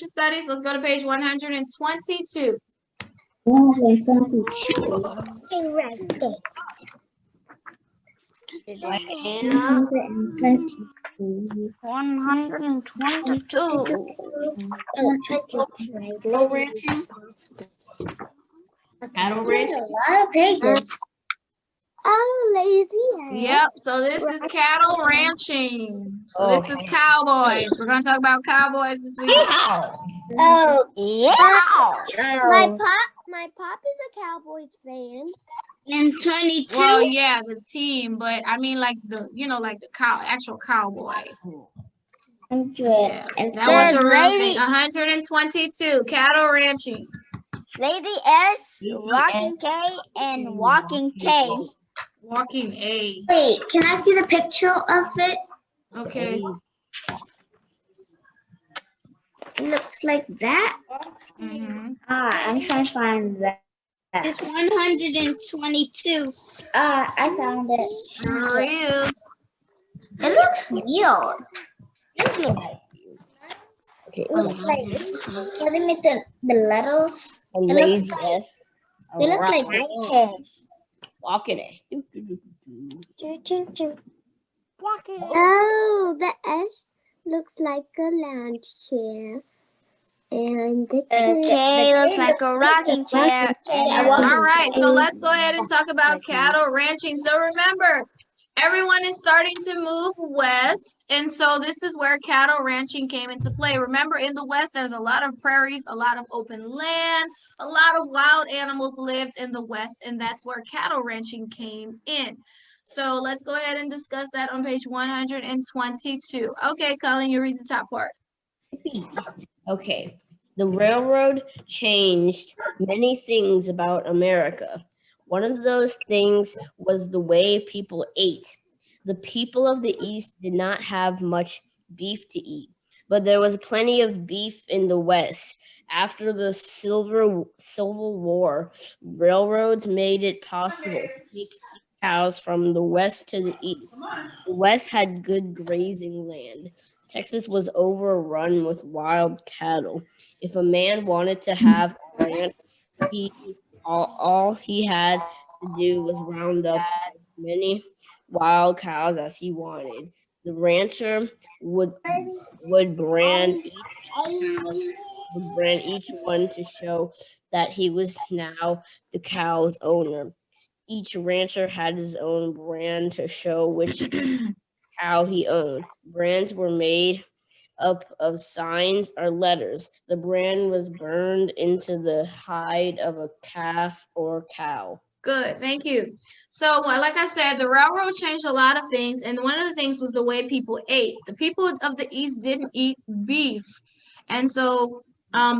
your studies. Let's go to page 122. 122. 122. Cattle ranching. Cattle ranching. A lot of pages. Oh, lazy. Yep, so this is cattle ranching. So this is cowboys. We're going to talk about cowboys this week. Oh, yeah. My pop is a Cowboys fan. And 22. Well, yeah, the team, but I mean like the, like the actual cowboy. Yeah, that was a real thing. 122, cattle ranching. Lady S, Rocking K, and Walking K. Walking A. Wait, can I see the picture of it? Okay. It looks like that. I'm trying to find that. It's 122. I found it. Sure is. It looks weird. It looks like, let me the letters. Lazy S. They look like kids. Walking A. Oh, the S looks like a lounge chair. And the K looks like a rocking chair. All right, so let's go ahead and talk about cattle ranching. So remember, everyone is starting to move west, and so this is where cattle ranching came into play. Remember, in the west, there's a lot of prairies, a lot of open land, a lot of wild animals lived in the west, and that's where cattle ranching came in. So let's go ahead and discuss that on page 122. Okay, Colin, you read the top part. Okay. The railroad changed many things about America. One of those things was the way people ate. The people of the East did not have much beef to eat, but there was plenty of beef in the West. After the Civil War, railroads made it possible to take cows from the West to the East. The West had good grazing land. Texas was overrun with wild cattle. If a man wanted to have a ranch, all he had to do was round up as many wild cows as he wanted. The rancher would brand each one to show that he was now the cow's owner. Each rancher had his own brand to show which cow he owned. Brands were made up of signs or letters. The brand was burned into the hide of a calf or cow. Good, thank you. So, like I said, the railroad changed a lot of things, and one of the things was the way people ate. The people of the East didn't eat beef, and so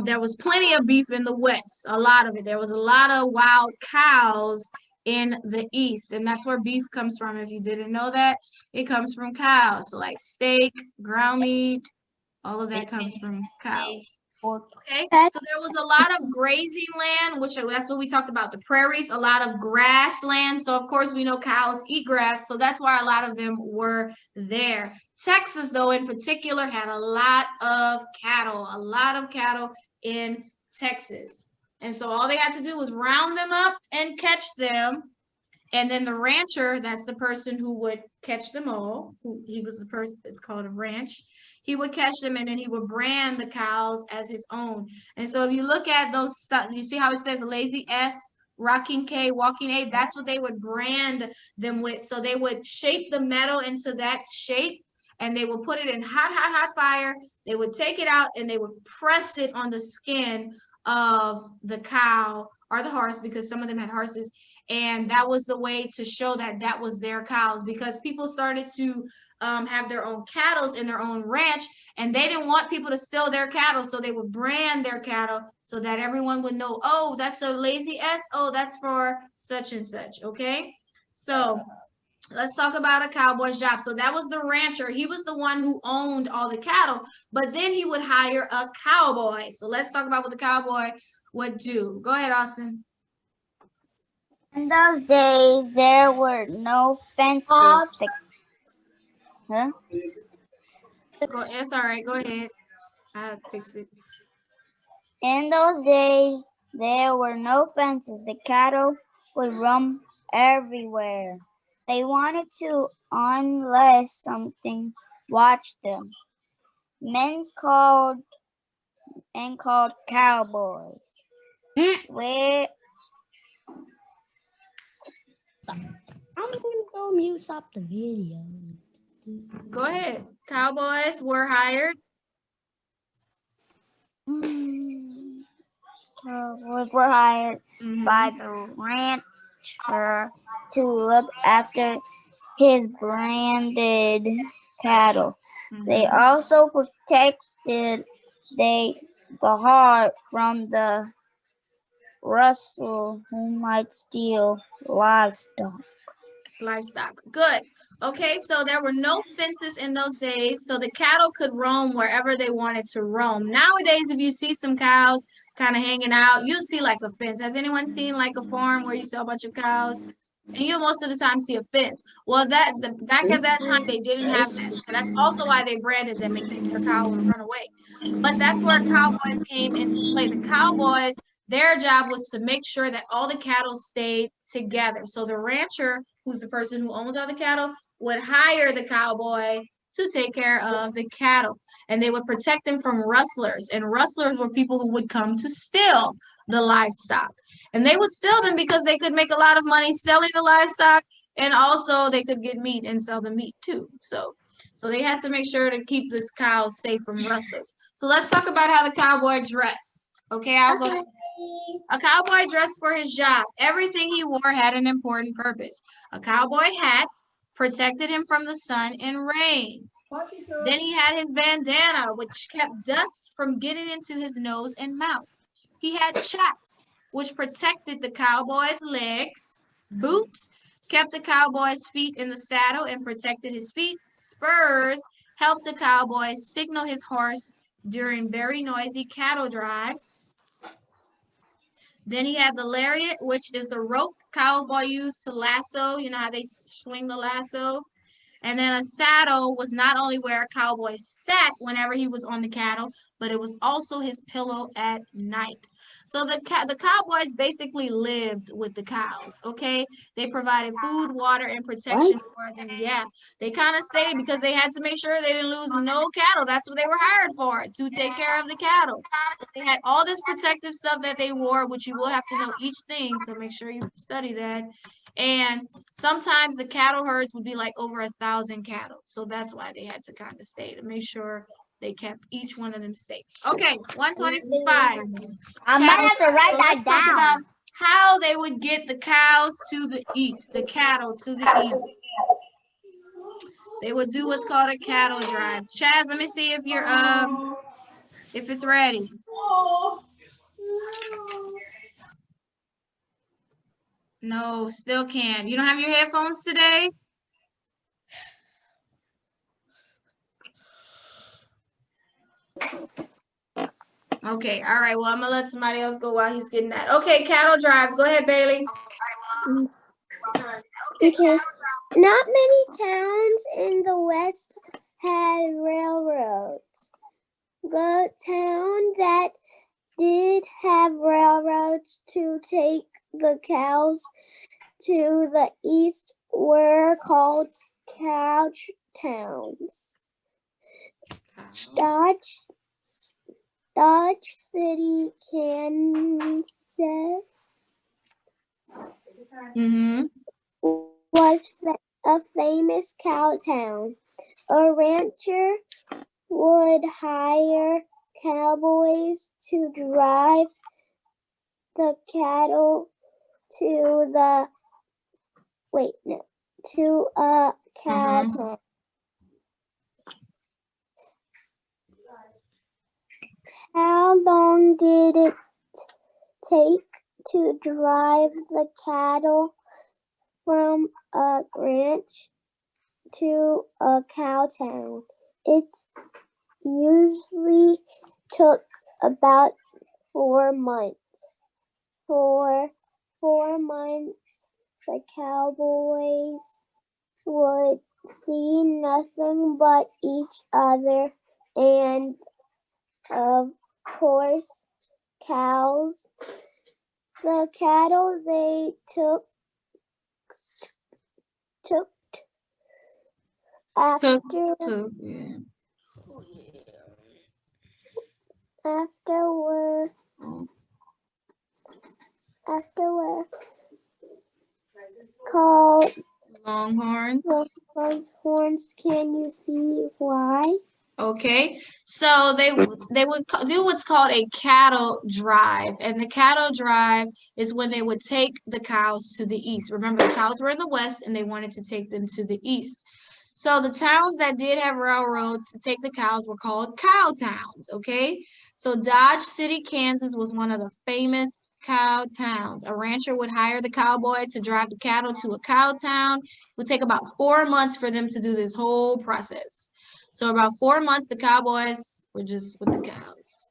there was plenty of beef in the West, a lot of it. There was a lot of wild cows in the East, and that's where beef comes from. If you didn't know that, it comes from cows. So like steak, ground meat, all of that comes from cows. Okay, so there was a lot of grazing land, which that's what we talked about, the prairies, a lot of grassland. So of course we know cows eat grass, so that's why a lot of them were there. Texas, though, in particular, had a lot of cattle in Texas. And so all they had to do was round them up and catch them. And then the rancher, that's the person who would catch them all, he was the person, it's called a ranch. He would catch them and then he would brand the cows as his own. And so if you look at those, you see how it says Lazy S, Rocking K, Walking A, that's what they would brand them with. So they would shape the metal into that shape and they would put it in hot fire. They would take it out and they would press it on the skin of the cow or the horse, because some of them had horses. And that was the way to show that that was their cows, because people started to have their own cattle in their own ranch, and they didn't want people to steal their cattle, so they would brand their cattle so that everyone would know, oh, that's a Lazy S, oh, that's for such and such. Okay, so let's talk about a cowboy's job. So that was the rancher. He was the one who owned all the cattle, but then he would hire a cowboy. So let's talk about what the cowboy would do. Go ahead, Austin. In those days, there were no fences. Huh? It's all right. Go ahead. I fixed it. In those days, there were no fences. The cattle would roam everywhere they wanted to unless something watched them. Men called cowboys. Where I'm gonna go mute stop the video. Go ahead. Cowboys were hired. cowboys were hired by the rancher to look after his branded cattle. They also protected the herd from the rustle who might steal livestock. Good. Okay, so there were no fences in those days, so the cattle could roam wherever they wanted to roam. Nowadays, if you see some cows kind of hanging out, you'll see like a fence. Has anyone seen like a farm where you see a bunch of cows? And you most of the time see a fence. Well, back at that time they didn't have that. So that's also why they branded them in case the cow would run away. But that's where cowboys came into play. The cowboys, their job was to make sure that all the cattle stayed together. So the rancher, who's the person who owns all the cattle, would hire the cowboy to take care of the cattle. And they would protect them from rustlers. And rustlers were people who would come to steal the livestock. And they would steal them because they could make a lot of money selling the livestock, and also they could get meat and sell the meat too. So they had to make sure to keep this cow safe from rustlers. So let's talk about how the cowboy dressed. Okay, I'll go. A cowboy dressed for his job. Everything he wore had an important purpose. A cowboy hat protected him from the sun and rain. Then he had his bandana, which kept dust from getting into his nose and mouth. He had chaps, which protected the cowboy's legs. Boots kept the cowboy's feet in the saddle and protected his feet. Spurs helped the cowboy signal his horse during very noisy cattle drives. Then he had the lariat, which is the rope cowboy used to lasso. You know how they swing the lasso? And then a saddle was not only where a cowboy sat whenever he was on the cattle, but it was also his pillow at night. So the cowboys basically lived with the cows, okay? They provided food, water, and protection for them. Yeah, they kind of stayed because they had to make sure they didn't lose no cattle. That's what they were hired for, to take care of the cattle. So they had all this protective stuff that they wore, which you will have to know each thing, so make sure you study that. And sometimes the cattle herds would be like over 1,000 cattle. So that's why they had to kind of stay to make sure they kept each one of them safe. Okay, 125. I might have to write that Let's talk down. about how they would get the cows to the east, the cattle to the east. They would do what's called a cattle drive. Chaz, let me see if you're if it's ready. No, still can't. You don't have your headphones today? Okay, all right. Well, I'm gonna let somebody else go while he's getting that. Okay, cattle drives. Go ahead, Bailey. Okay. Not many towns in the West had railroads. The town that did have railroads to take the cows to the east were called cow towns. Dodge City, Kansas was a famous cow town. A rancher would hire cowboys to drive the cattle to a cow town. How long did it take to drive the cattle from a ranch to a cow town? It usually took about 4 months. For 4 months, the cowboys would see nothing but each other and, of course, cows. The cattle they took after Yeah. afterward called Longhorns. horns. Can you see why? Okay, so they would do what's called a cattle drive, and the cattle drive is when they would take the cows to the east. Remember, the cows were in the west, and they wanted to take them to the east. So the towns that did have railroads to take the cows were called cow towns. Okay, so Dodge City, Kansas was one of the famous cow towns. A rancher would hire the cowboy to drive the cattle to a cow town. It would take about 4 months for them to do this whole process. So about 4 months, the cowboys were just with the cows.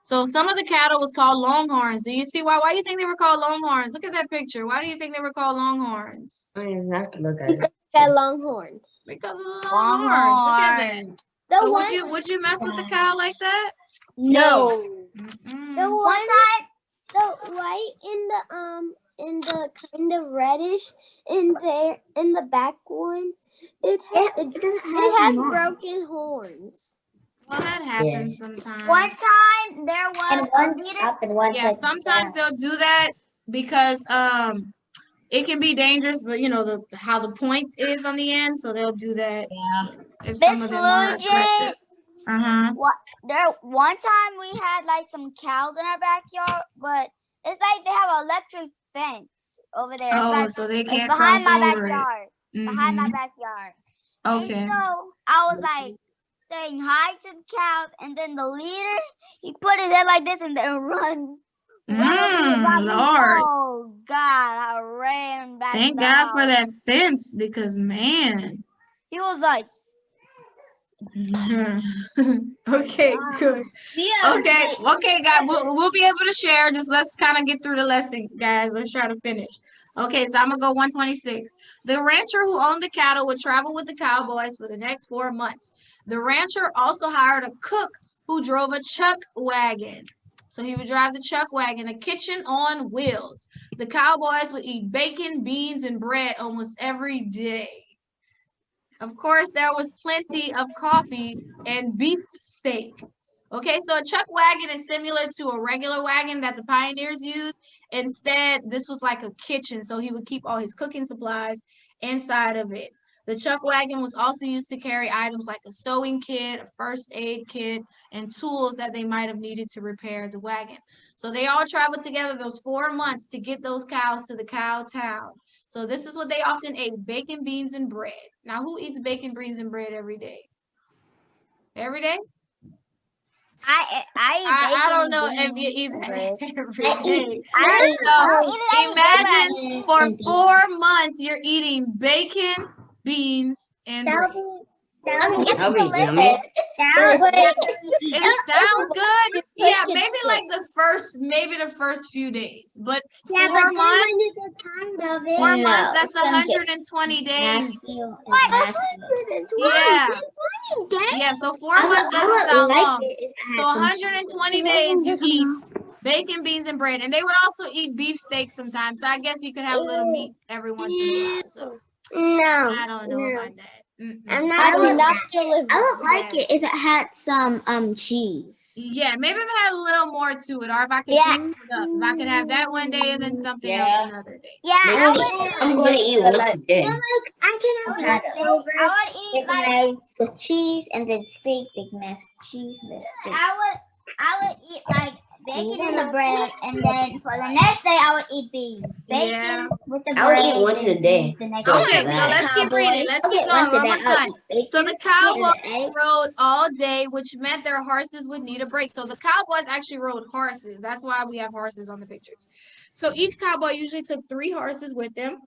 So some of the cattle was called longhorns. Do you see why? Why do you think they were called longhorns? Look at that picture. Why do you think they were called longhorns? I have to look at it. Got longhorns. Because of the longhorns. Look at that. The So one, would you mess with the cow like that? No. Mm-mm. the One one, time, the white in the kind of reddish in there in the back one, it has broken horns. Well, that happens sometimes. one time there was a leader. up and one Yeah, sometimes they'll do that because it can be dangerous. You know how the point is on the end, so they'll do that. Yeah. If some Miss of them are aggressive. Flugen, one time we had like some cows in our backyard, but it's like they have an electric fence over there. It's Oh, like, so they like can't behind cross my over it. backyard. Behind my Mhm. backyard. Okay. And so I was like saying hi to the cows, and then the leader, he put his head like this and then run. Lord. Oh God, I ran back. Thank to the God for house. that fence because man. He was like, Okay, good. Okay, guys, we'll be able to share. Just let's kind of get through the lesson, guys. Let's try to finish. Okay, so I'm gonna go 126. The rancher who owned the cattle would travel with the cowboys for the next 4 months. The rancher also hired a cook who drove a chuck wagon. So he would drive the chuck wagon, a kitchen on wheels. The cowboys would eat bacon, beans, and bread almost every day. Of course, there was plenty of coffee and beef steak. Okay, so a chuck wagon is similar to a regular wagon that the pioneers used. Instead, this was like a kitchen, so he would keep all his cooking supplies inside of it. The chuck wagon was also used to carry items like a sewing kit, a first aid kit, and tools that they might have needed to repair the wagon. So they all traveled together those 4 months to get those cows to the cow town. So this is what they often ate: bacon, beans, and bread. Now, who eats bacon, beans, and bread every day? Every day? I don't know if you eat that every day. So imagine for 4 months you're eating bacon, beans, and bread. That'll be yummy. It sounds good. Yeah, maybe like the first few days. But 4 months, 4 months, that's 120 days. Yeah. Yeah, so 4 months doesn't sound long. So 120 days you eat bacon, beans, and bread. And they would also eat beef steak sometimes. So I guess you could have a little meat every once in a while. So No, I don't know about that. I'm not. I would like it if it had some cheese. Yeah, maybe if it had a little more to it, or if I could change it up. If I could have that one day and then something else another day. yeah, I'm going to eat once a day. I can have leftovers, I would eat bacon like eggs with cheese, and then steak, bacon eggs with cheese, and then steak. I would eat like bacon in the bread, and then for the next day I would eat beans. Bacon Yeah. with the bread. I would eat once a day. The next So Okay, for so that. let's keep reading. Let's keep going. We're almost done. So the cowboys rode all day, which meant their horses would need a break. So the cowboys actually rode horses. That's why we have horses on the pictures. So each cowboy usually took 3 horses with them.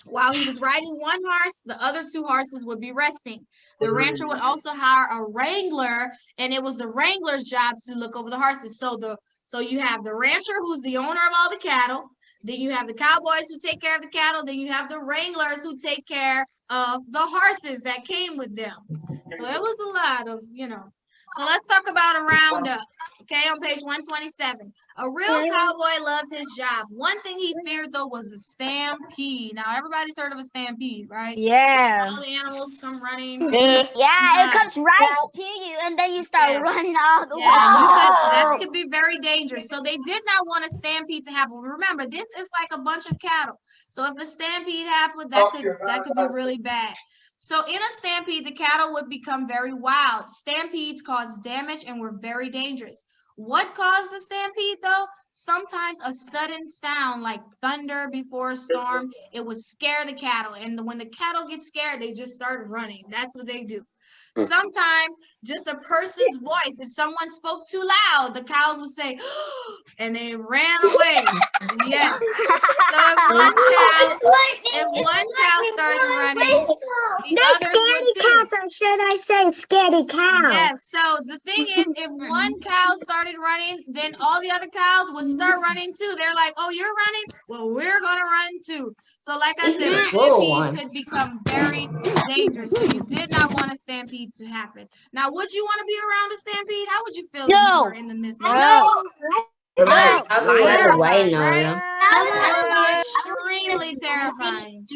While he was riding one horse, the other 2 horses would be resting. The rancher would also hire a wrangler, and it was the wrangler's job to look over the horses. So you have the rancher, who's the owner of all the cattle. Then you have the cowboys who take care of the cattle. Then you have the wranglers who take care of the horses that came with them. So it was a lot of, So let's talk about a roundup. Okay, on page 127. A real cowboy loved his job. One thing he feared though was a stampede. Now everybody's heard of a stampede, right? Yeah. All the animals come running. Yeah, Yeah. it comes right to you, and then you start Yes. running all the Yeah, that way. could be very dangerous. So they did not want a stampede to happen. Remember, this is like a bunch of cattle. So if a stampede happened, that could be really bad. So in a stampede, the cattle would become very wild. Stampedes caused damage and were very dangerous. What caused the stampede though? Sometimes a sudden sound like thunder before a storm, it would scare the cattle. And when the cattle get scared, they just start running. That's what they do. Sometimes just a person's voice, if someone spoke too loud, the cows would say, and they ran away. Yes. So if one cow started running, the others would too. Or should I say scaredy cows? Yes. So the thing is, if one cow started running, then all the other cows would start running too. They're like, "Oh, you're running? Well, we're gonna run too." So, like I said, a stampede could become very dangerous. So you did not want a stampede to happen. Now, would you want to be around a stampede? How would you feel if you were in the midst of it? Right now, Right? That would be extremely terrifying.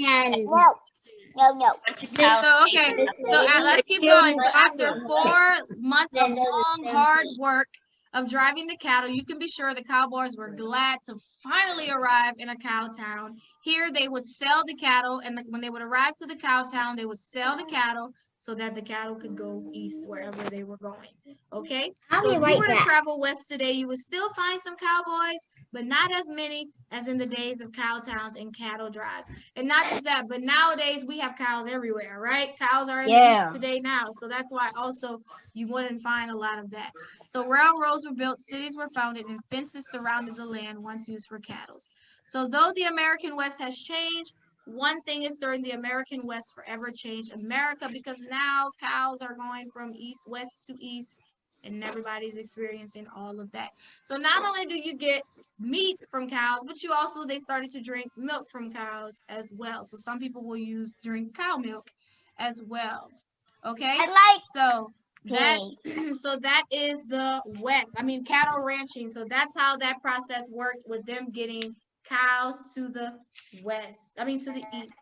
No. So, okay, so let's keep going. So after 4 months of long, hard work of driving the cattle, you can be sure the cowboys were glad to finally arrive in a cow town. Here, they would sell the cattle, and when they would arrive to the cow town, they would sell the cattle so that the cattle could go east wherever they were going. Okay? So if you were to travel west today, you would still find some cowboys, but not as many as in the days of cow towns and cattle drives. And not just that, but nowadays we have cows everywhere, right? Cows are in the east today now. So that's why also you wouldn't find a lot of that. So railroads were built, cities were founded, and fences surrounded the land once used for cattle. So though the American West has changed, one thing is certain, the American West forever changed America, because now cows are going from west to east, and everybody's experiencing all of that. So not only do you get meat from cows, but they started to drink milk from cows as well. So some people will drink cow milk as well. Okay? So that is the West. I mean, cattle ranching. So that's how that process worked with them getting cows to the west. I mean, to the east.